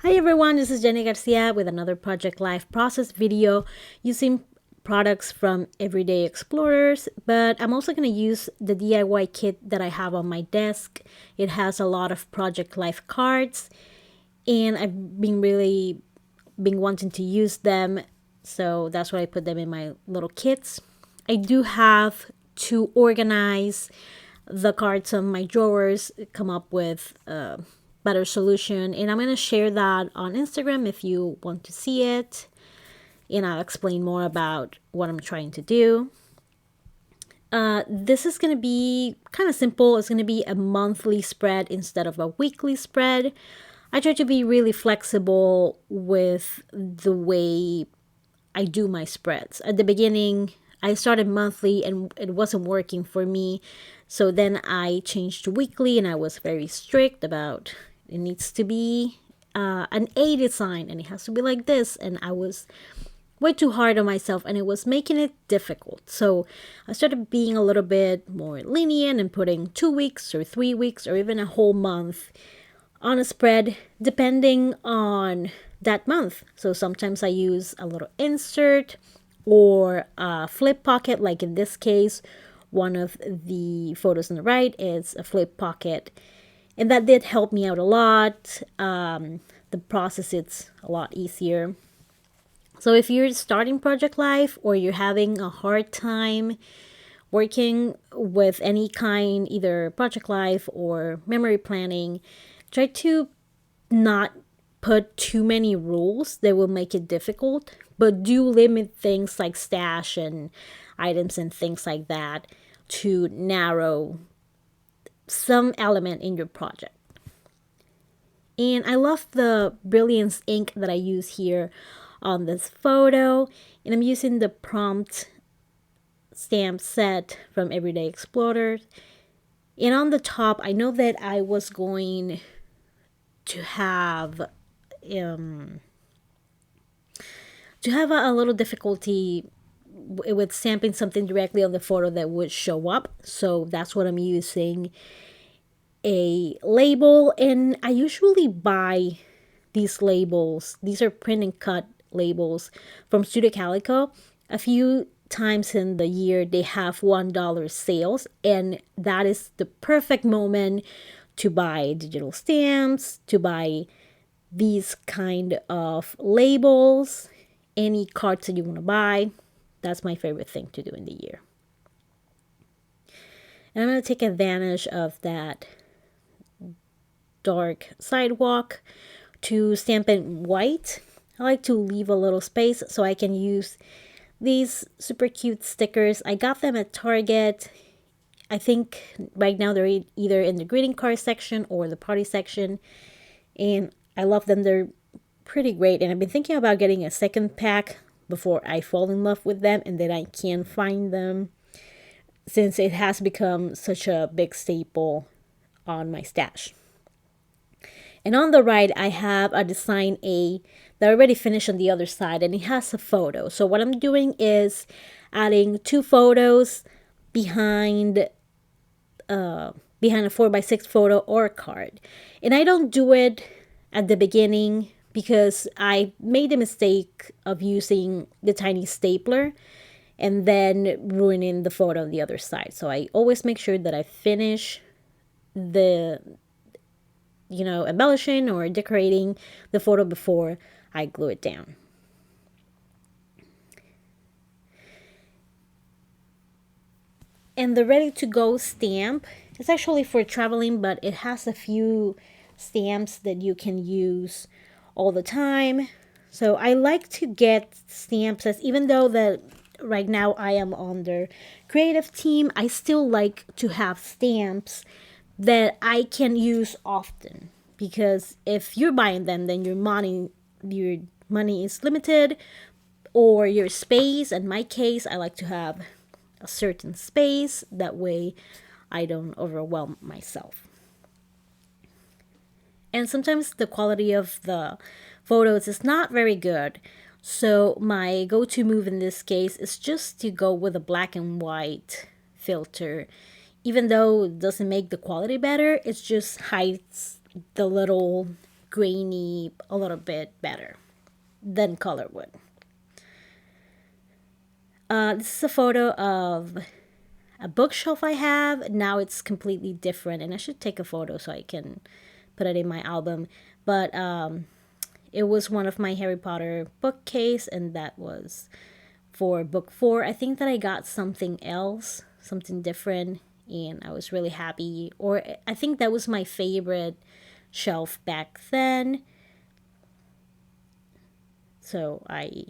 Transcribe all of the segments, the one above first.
Hi everyone, this is Jenny Garcia with another Project Life process video using products from Everyday Explorers, but I'm also going to use the DIY kit that I have on my desk. It has a lot of Project Life cards and I've been wanting to use them, so that's why I put them in my little kits. I do have to organize the cards on my drawers, come up with a better solution, and I'm going to share that on Instagram if you want to see it, and I'll explain more about what I'm trying to do. This is going to be kind of simple. It's going to be a monthly spread instead of a weekly spread. I try to be really flexible with the way I do my spreads. At the beginning, I started monthly and it wasn't working for me. So then I changed to weekly and I was very strict about it needs to be an A design and it has to be like this. And I was way too hard on myself and it was making it difficult. So I started being a little bit more lenient and putting 2 weeks or 3 weeks or even a whole month on a spread depending on that month. So sometimes I use a little insert or a flip pocket, like in this case, one of the photos on the right is a flip pocket. And that did help me out a lot. The process is a lot easier. So if you're starting Project Life or you're having a hard time working with any kind, either Project Life or memory planning, try to not put too many rules that will make it difficult, but do limit things like stash and items and things like that to narrow some element in your project. And I love the Brilliance ink that I use here on this photo. And I'm using the prompt stamp set from Everyday Explorers. And on the top, I know that I was going to have a little difficulty with stamping something directly on the photo that would show up. So that's what I'm using, a label. And I usually buy these labels. These are print and cut labels from Studio Calico. A few times in the year they have $1 sales, and that is the perfect moment to buy digital stamps, to buy these kind of labels, any cards that you want to buy. That's my favorite thing to do in the year. And I'm going to take advantage of that dark sidewalk to stamp it white. I like to leave a little space so I can use these super cute stickers. I got them at Target. I think right now they're either in the greeting card section or the party section. And I love them. They're pretty great. And I've been thinking about getting a second pack before I fall in love with them and then I can't find them, since it has become such a big staple on my stash. And on the right, I have a design A that I already finished on the other side, and it has a photo. So what I'm doing is adding two photos behind a 4x6 photo or a card. And I don't do it at the beginning because I made the mistake of using the tiny stapler and then ruining the photo on the other side. So I always make sure that I finish the embellishing or decorating the photo before I glue it down. And the ready to go stamp is actually for traveling, but it has a few stamps that you can use all the time. So I like to get stamps, as even though that right now I am on the creative team, I still like to have stamps that I can use often, because if you're buying them, then your money is limited, or your space. In my case, I like to have a certain space, that way I don't overwhelm myself. And sometimes the quality of the photos is not very good. So my go-to move in this case is just to go with a black and white filter. Even though it doesn't make the quality better, it just hides the little grainy a little bit better than color would. This is a photo of a bookshelf I have. Now it's completely different, and I should take a photo so I can put it in my album. But it was one of my Harry Potter bookcase, and that was for book 4. I think that I got something else, something different, and I was really happy. Or I think that was my favorite shelf back then. So I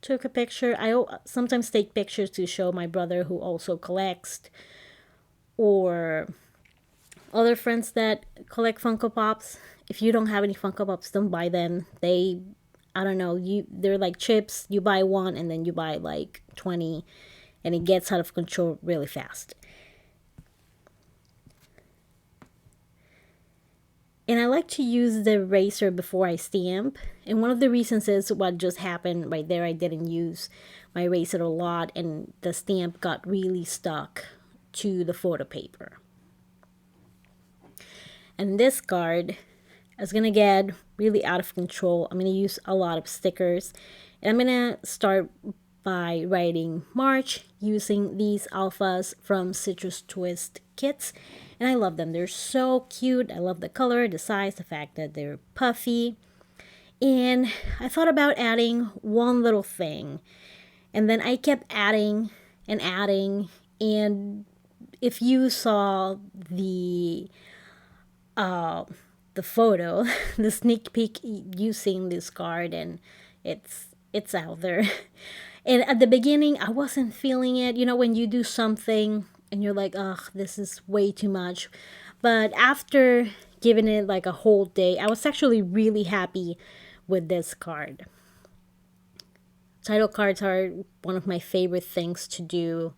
took a picture. Sometimes take pictures to show my brother, who also collects, or other friends that collect Funko Pops. If you don't have any Funko Pops, don't buy them. I don't know, they're like chips. You buy one and then you buy like 20, and it gets out of control really fast. And I like to use the eraser before I stamp. And one of the reasons is what just happened right there. I didn't use my eraser a lot, and the stamp got really stuck to the photo paper. And this card is going to get really out of control. I'm going to use a lot of stickers. And I'm going to start by writing March using these alphas from Citrus Twist kits. And I love them. They're so cute. I love the color, the size, the fact that they're puffy. And I thought about adding one little thing. And then I kept adding and adding. And if you saw the photo, the sneak peek using this card, and it's out there. And at the beginning, I wasn't feeling it. You know, when you do something and you're like, ugh, this is way too much. But after giving it like a whole day, I was actually really happy with this card. Title cards are one of my favorite things to do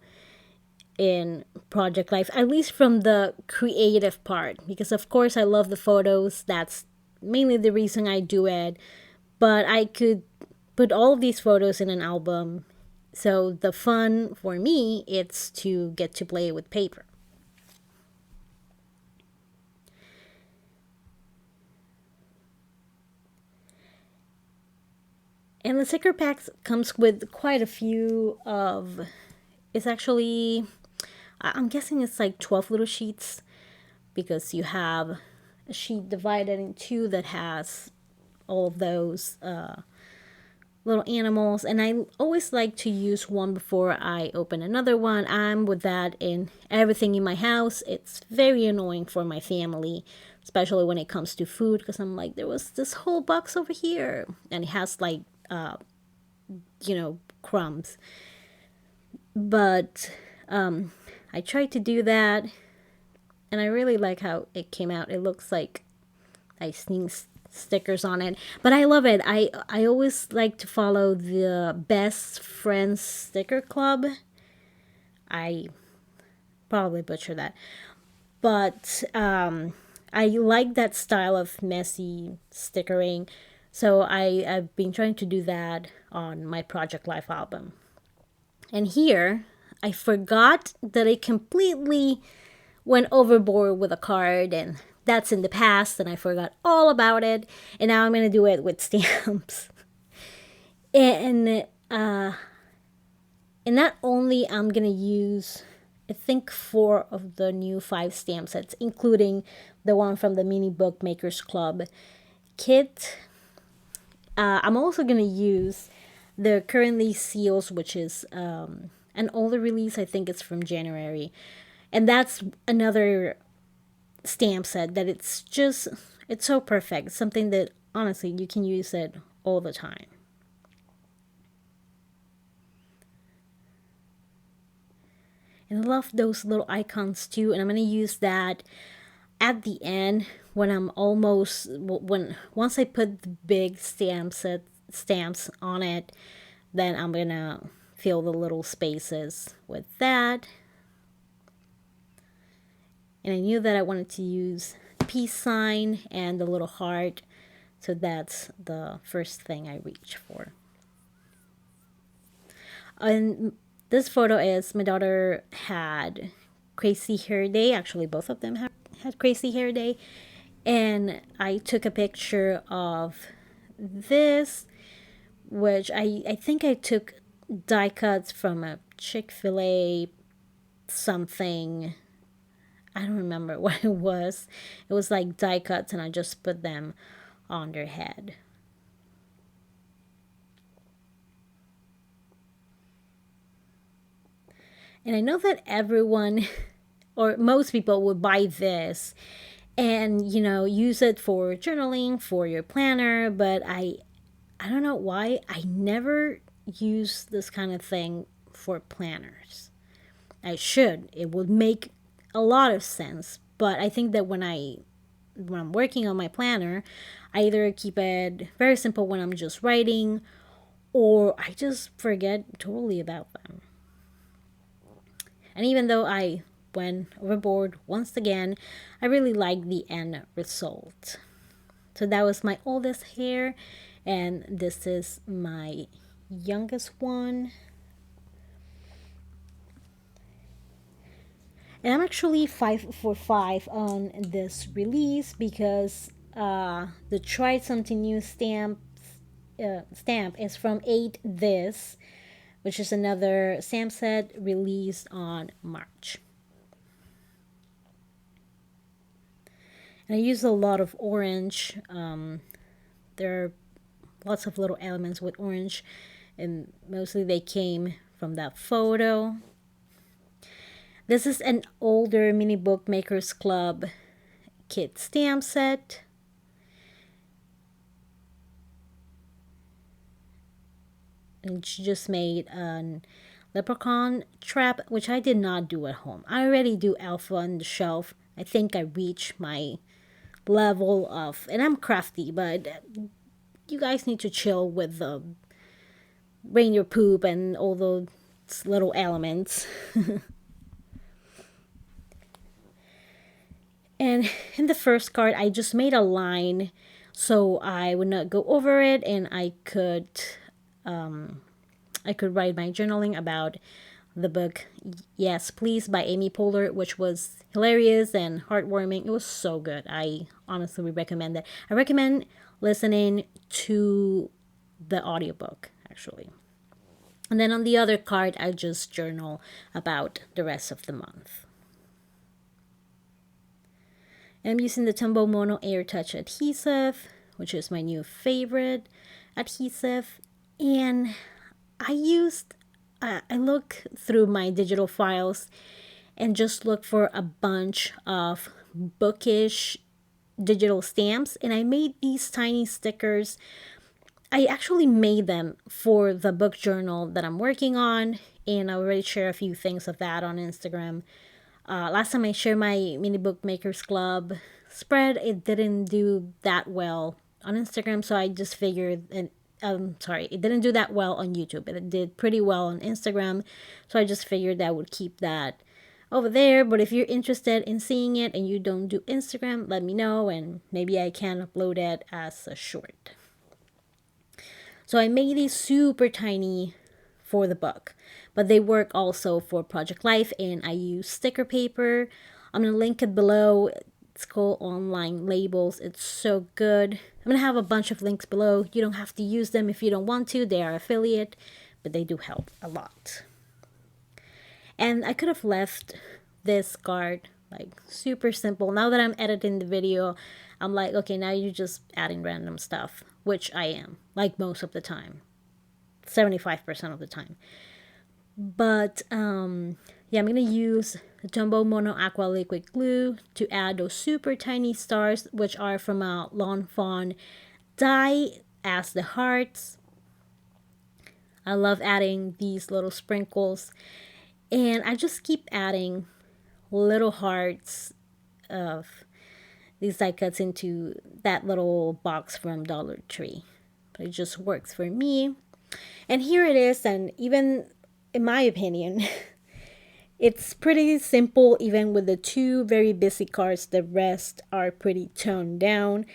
in Project Life, at least from the creative part, because of course I love the photos. That's mainly the reason I do it. But I could put all of these photos in an album. So the fun for me, it's to get to play with paper. And the sticker packs comes with quite a few of, it's actually, I'm guessing it's like 12 little sheets, because you have a sheet divided in two that has all of those little animals. And I always like to use one before I open another one. I'm with that in everything in my house. It's very annoying for my family, especially when it comes to food, because I'm like, there was this whole box over here and it has like crumbs. But I tried to do that, and I really like how it came out. It looks like I sneaked stickers on it, but I love it. I always like to follow the Best Friends Sticker Club. I probably butcher that, but I like that style of messy stickering. So I've been trying to do that on my Project Life album. And here, I forgot that I completely went overboard with a card, and that's in the past, and I forgot all about it. And now I'm going to do it with stamps. And not only I'm going to use, I think, 4 of the new 5 stamp sets, including the one from the Mini Bookmakers Club kit. I'm also going to use the Currently Seals, which is an older release. I think it's from January. And that's another stamp set that it's so perfect. It's something that, honestly, you can use it all the time. And I love those little icons too. And I'm going to use that at the end when once I put the big stamps on it, then I'm going to fill the little spaces with that. And I knew that I wanted to use peace sign and the little heart. So that's the first thing I reach for. And this photo is, my daughter had crazy hair day. Actually, both of them had crazy hair day. And I took a picture of this, which I think I took die cuts from a Chick-fil-A something. I don't remember what it was. It was like die cuts, and I just put them on their head. And I know that everyone or most people would buy this and use it for journaling for your planner, but I don't know why I never use this kind of thing for planners. I should. It would make a lot of sense, but I think that when I'm working on my planner, I either keep it very simple when I'm just writing, or I just forget totally about them. And even though I went overboard once again, I really like the end result. So that was my oldest hair, and this is my youngest one. And I'm actually 5 for 5 on this release because the Try Something New stamp is from 8 This, which is another stamp set released on March. And I use a lot of orange. There are lots of little elements with orange, and mostly they came from that photo. This is an older Mini Bookmakers Club kit stamp set. And she just made an leprechaun trap, which I did not do at home. I already do Alpha on the shelf. I think I reached my level of, and I'm crafty, but you guys need to chill with the reindeer poop and all those little elements. And in the first card, I just made a line so I would not go over it, and I could write my journaling about the book Yes Please by Amy Poehler, which was hilarious and heartwarming. It was so good. I honestly would recommend it. I recommend listening to the audiobook, actually. And then on the other card, I just journal about the rest of the month. And I'm using the Tombow Mono Air Touch adhesive, which is my new favorite adhesive. And I look through my digital files and just look for a bunch of bookish digital stamps, and I made these tiny stickers. I actually made them for the book journal that I'm working on, and I already share a few things of that on Instagram. Last time I shared my Mini Bookmakers Club spread, it didn't do that well on Instagram, so I just figured, and it didn't do that well on YouTube. It did pretty well on Instagram, so I just figured I would keep that over there. But if you're interested in seeing it and you don't do Instagram, let me know, and maybe I can upload it as a short. So I made these super tiny for the book, but they work also for Project Life, and I use sticker paper. I'm going to link it below. It's called Online Labels. It's so good. I'm going to have a bunch of links below. You don't have to use them if you don't want to. They are affiliate, but they do help a lot. And I could have left this card like super simple. Now that I'm editing the video, I'm like, okay, now you're just adding random stuff, which I am, like most of the time. 75% of the time. But yeah, I'm going to use the Tombow Mono Aqua Liquid Glue to add those super tiny stars, which are from a Lawn Fawn die as the hearts. I love adding these little sprinkles, and I just keep adding little hearts of these die cuts into that little box from Dollar Tree. But it just works for me. And here it is, and even in my opinion, it's pretty simple. Even with the 2 very busy cards, the rest are pretty toned down.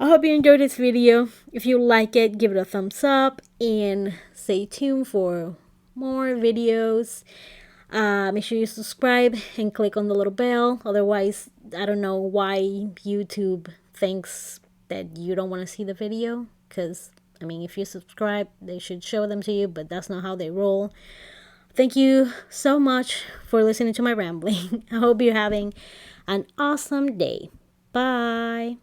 I hope you enjoyed this video. If you like it, give it a thumbs up and stay tuned for more videos. Make sure you subscribe and click on the little bell. Otherwise, I don't know why YouTube thinks that you don't want to see the video, because I mean, if you subscribe, they should show them to you, but that's not how they roll. Thank you so much for listening to my rambling. I hope you're having an awesome day. Bye.